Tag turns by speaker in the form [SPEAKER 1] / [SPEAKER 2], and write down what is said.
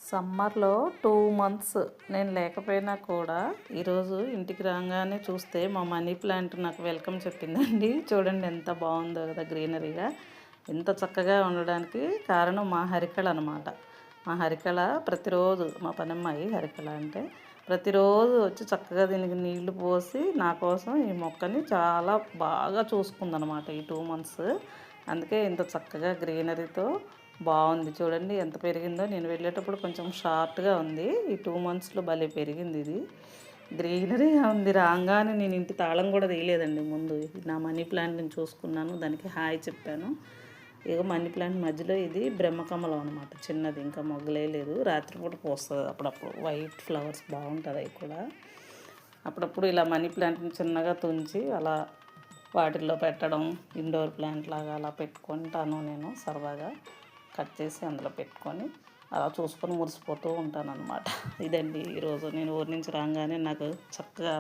[SPEAKER 1] సమ్మర్లో 2 మంత్స్ నేను లేకపోయినా కూడా ఈరోజు ఇంటికి రాగానే చూస్తే మా మనీ ప్లాంట్ నాకు వెల్కమ్ చెప్పిందండి. చూడండి ఎంత బాగుందో కదా గ్రీనరీగా. ఎంత చక్కగా ఉండడానికి కారణం మా హరికళ అనమాట. మా హరికళ ప్రతిరోజు, మా పనమ్మాయి హరికళ అంటే ప్రతిరోజు వచ్చి చక్కగా దీనికి నీళ్లు పోసి నా కోసం ఈ మొక్కని చాలా బాగా చూసుకుందనమాట ఈ 2 మంత్స్. అందుకే ఇంత చక్కగా గ్రీనరీతో బాగుంది. చూడండి ఎంత పెరిగిందో. నేను వెళ్ళేటప్పుడు కొంచెం షార్ట్గా ఉంది. ఈ 2 మంత్స్లో భలే పెరిగింది. ఇది గ్రీనరీగా ఉంది. రాగానే నేను ఇంటి తాళం కూడా తీయలేదండి. ముందు నా మనీ ప్లాంట్ని చూసుకున్నాను, దానికి హాయ్ చెప్పాను. ఇక మనీ ప్లాంట్ మధ్యలో ఇది బ్రహ్మకమలం అనమాట, చిన్నది, ఇంకా మొగ్గలే లేదు. రాత్రిపూట పోస్తుంది అప్పుడప్పుడు, వైట్ ఫ్లవర్స్ బాగుంటుంది. అవి కూడా అప్పుడప్పుడు ఇలా మనీ ప్లాంట్ని చిన్నగా తుంచి అలా వాటిల్లో పెట్టడం, ఇండోర్ ప్లాంట్ లాగా అలా పెట్టుకుంటాను నేను సరదాగా. కట్ చేసి అందులో పెట్టుకొని అలా చూసుకొని మురిసిపోతూ ఉంటాను అనమాట. ఇదండి ఈరోజు నేను ఊరి నుంచి రాగానే నాకు చక్కగా